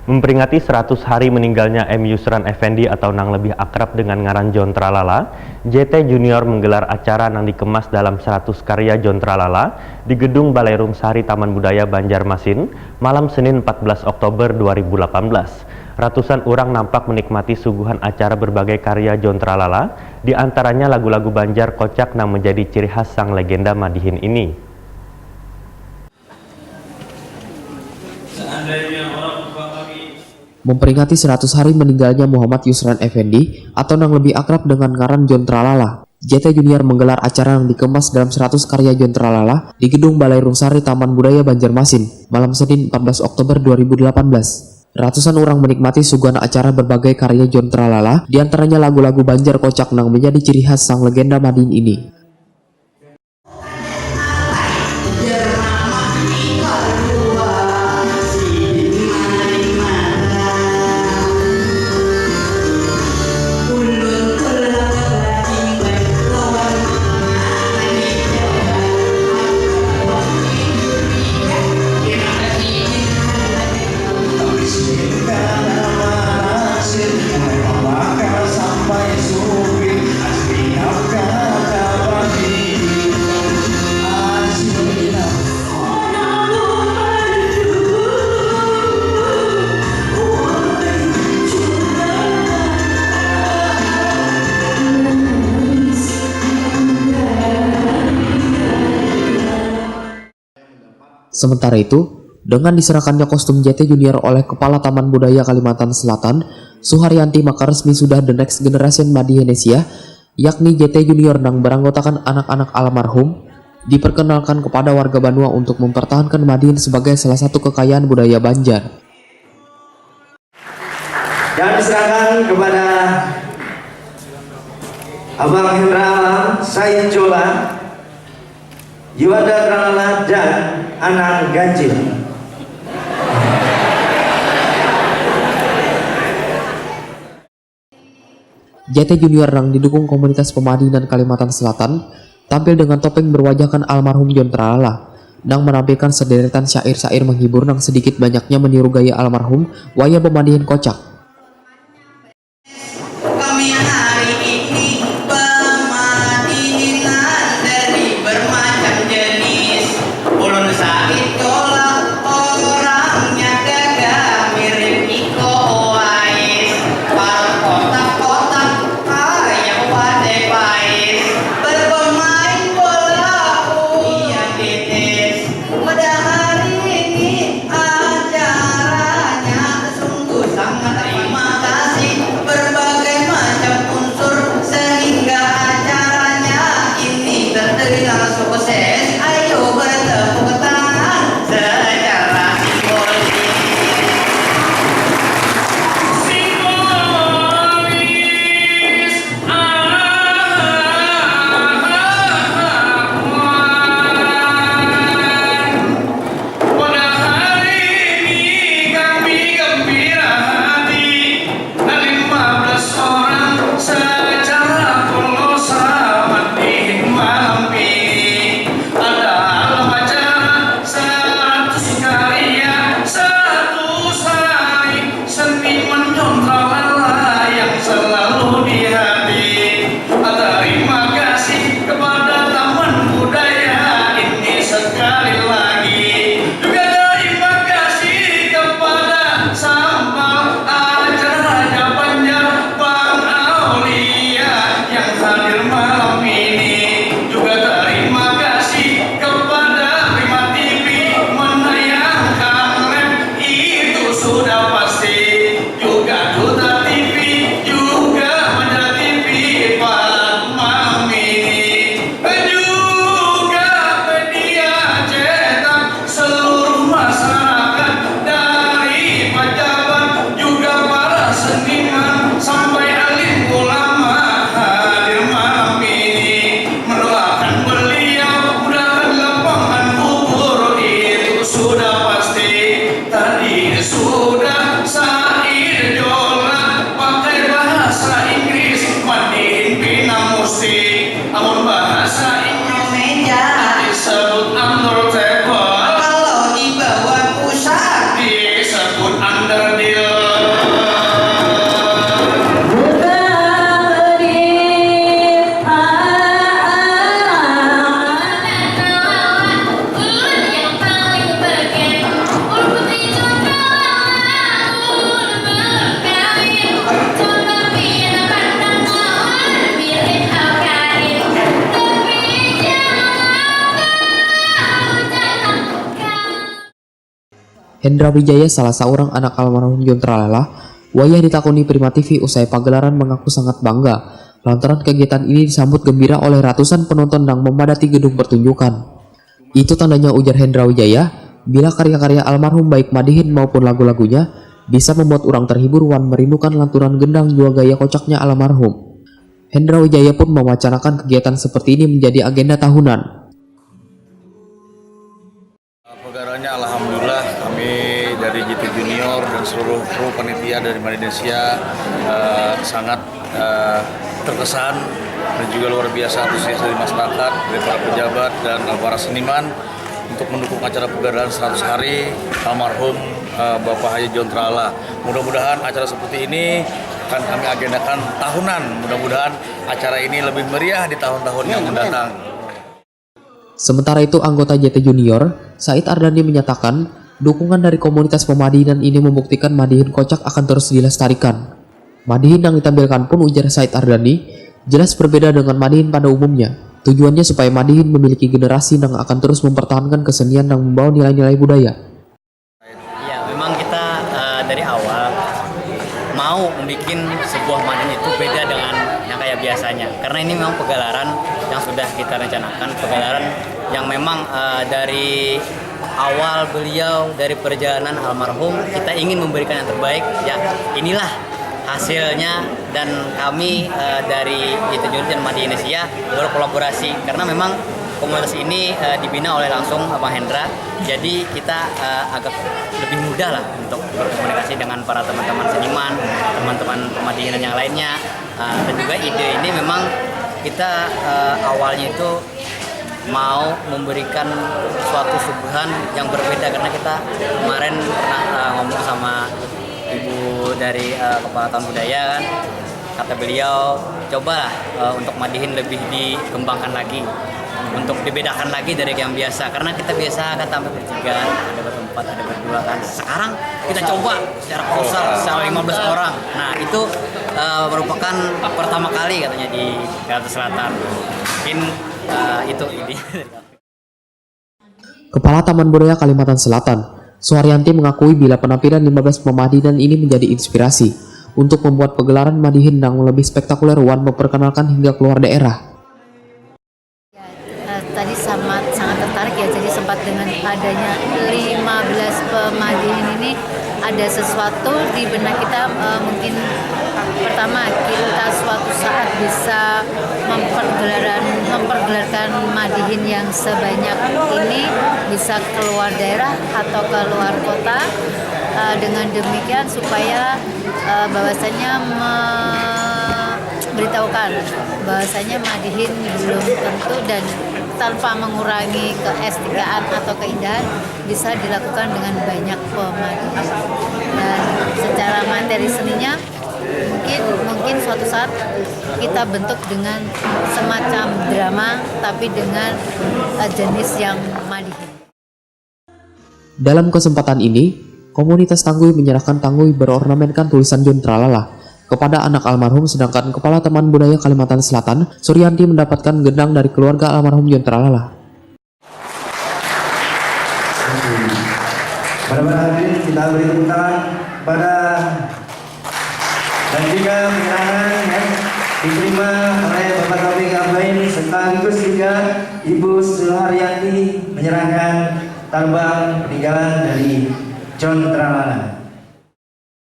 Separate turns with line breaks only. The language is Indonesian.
Memperingati 100 hari meninggalnya M. Yusran Effendi atau nang lebih akrab dengan ngaran John Tralala, JT Junior menggelar acara nang dikemas dalam 100 karya John Tralala di Gedung Balai Rum Sari Taman Budaya Banjarmasin, malam Senin 14 Oktober 2018. Ratusan orang nampak menikmati suguhan acara berbagai karya John Tralala, di antaranya lagu-lagu Banjar kocak nang menjadi ciri khas sang legenda Madihin ini.
Memperingati 100 hari meninggalnya Muhammad Yusran Effendi atau nang lebih akrab dengan ngaran John Tralala, JT Junior menggelar acara yang dikemas dalam 100 karya John Tralala di Gedung Balai Rum Sari Taman Budaya Banjarmasin, malam Senin 14 Oktober 2018. Ratusan orang menikmati suguhan acara berbagai karya John Tralala, diantaranya lagu-lagu Banjar kocak nang menjadi ciri khas sang legenda Madihin ini. Sementara itu, dengan diserahkannya kostum JT Junior oleh Kepala Taman Budaya Kalimantan Selatan, Suharyanti, maka resmi sudah the next generation Madihinesia, yakni JT Junior yang beranggotakan anak-anak almarhum, diperkenalkan kepada warga Banua untuk mempertahankan Madihin sebagai salah satu kekayaan budaya Banjar.
Dan diserahkan kepada Abang Hendra Alam, Said Jola, Yuwada Tralala, dan Anang Ganjil.
JT Junior yang didukung komunitas Pemadihinan Kalimantan Selatan tampil dengan topeng berwajahkan almarhum John Tralala, nang menampilkan sederetan syair-syair menghibur nang sedikit banyaknya meniru gaya almarhum waya Pemadihin kocak.
Kami hari ini Pemadihinan dari bermacam jenis, ulun Said Jola orangnya gagah mirip Iko Uwais, parut kotak-kotak kayak Wade Pais, berpemain bola yang titis. Pada hari ini acaranya sungguh sangat terima kasih berbagai macam unsur sehingga acaranya ini terlihat sukses. Ayo bertepuk tangan secara simbolis.
Pada hari ini kami gembira hati, 15 orang secara tulus Madihin malam ini.
Hendra Wijaya, salah seorang anak almarhum John Tralala, wayah ditakoni Prima TV usai pagelaran mengaku sangat bangga lantaran kegiatan ini disambut gembira oleh ratusan penonton yang memadati gedung pertunjukan. Itu tandanya, ujar Hendra Wijaya, bila karya-karya almarhum baik Madihin maupun lagu-lagunya bisa membuat orang terhibur wan merindukan lanturan gendang juga gaya kocaknya almarhum. Hendra Wijaya pun mewacanakan kegiatan seperti ini menjadi agenda tahunan.
Pegelarannya alhamdulillah kami dari JT Junior dan seluruh kru panitia dari Indonesia sangat terkesan dan juga luar biasa antusias dari masyarakat, dari para pejabat dan para seniman untuk mendukung acara pegelaran 100 hari almarhum Bapak Haji John Tralala. Mudah-mudahan acara seperti ini akan kami agendakan tahunan. Mudah-mudahan acara ini lebih meriah di tahun-tahun yang mendatang.
Sementara itu, anggota JT Junior, Said Ardani, menyatakan dukungan dari komunitas Pemadihinan ini membuktikan Madihin kocak akan terus dilestarikan. Madihin yang ditampilkan pun, ujar Said Ardani, jelas berbeda dengan Madihin pada umumnya. Tujuannya supaya Madihin memiliki generasi yang akan terus mempertahankan kesenian yang membawa nilai-nilai budaya.
Ya, memang kita dari awal mau membuat sebuah Madihin itu beda dengan yang kayak biasanya. Karena ini memang pegelaran yang sudah kita rencanakan, pegelaran yang memang dari awal beliau, dari perjalanan almarhum, kita ingin memberikan yang terbaik. Ya, inilah hasilnya, dan kami dari JT Junior dan Madihin Indonesia berkolaborasi karena memang komunitas ini dibina oleh langsung Abang Hendra, jadi kita agak lebih mudah lah untuk berkomunikasi dengan para teman-teman seniman, teman-teman Pemadihinan yang lainnya, dan juga ide ini memang kita awalnya itu mau memberikan suatu suguhan yang berbeda karena kita kemarin pernah ngomong sama Ibu dari Kepala Tahun Budaya kan, kata beliau cobalah untuk Madihin lebih dikembangkan lagi, untuk dibedakan lagi dari yang biasa, karena kita biasa kan sampai bertiga, ada berempat, ada berdua kan. Sekarang kita coba secara kolosal, secara 15 orang. Nah itu merupakan pertama kali katanya di Kalimantan Selatan. Mungkin itu ide.
Kepala Taman Budaya Kalimantan Selatan, Suharyanti, mengakui bila penampilan 15 Pemadihinan ini menjadi inspirasi untuk membuat pegelaran Madihin yang lebih spektakuler wan memperkenalkan hingga keluar daerah.
Tadi sangat tertarik ya, jadi sempat dengan adanya 15 Pemadihin ini ada sesuatu di benak kita, mungkin pertama kita suatu saat bisa mempergelarkan Madihin yang sebanyak ini bisa keluar daerah atau keluar kota, dengan demikian supaya bahwasanya beritahukan bahwasanya Madihin belum tentu dan tanpa mengurangi keestikaan atau keindahan bisa dilakukan dengan banyak Pemadihin. Dan secara materi seninya mungkin suatu saat kita bentuk dengan semacam drama tapi dengan jenis yang Madihin.
Dalam kesempatan ini, komunitas Tanggui menyerahkan Tanggui berornamenkan tulisan John Tralala kepada anak almarhum, sedangkan Kepala Taman Budaya Kalimantan Selatan, Suryanti, mendapatkan gendang dari keluarga almarhum John Tralala.
Para hadirin, kita beri tepuk tangan pada dan juga penyerahan yang diterima oleh Bapak Taufik Ablain sekaligus juga Ibu Suharyanti menyerahkan tarbang peninggalan dari John Tralala.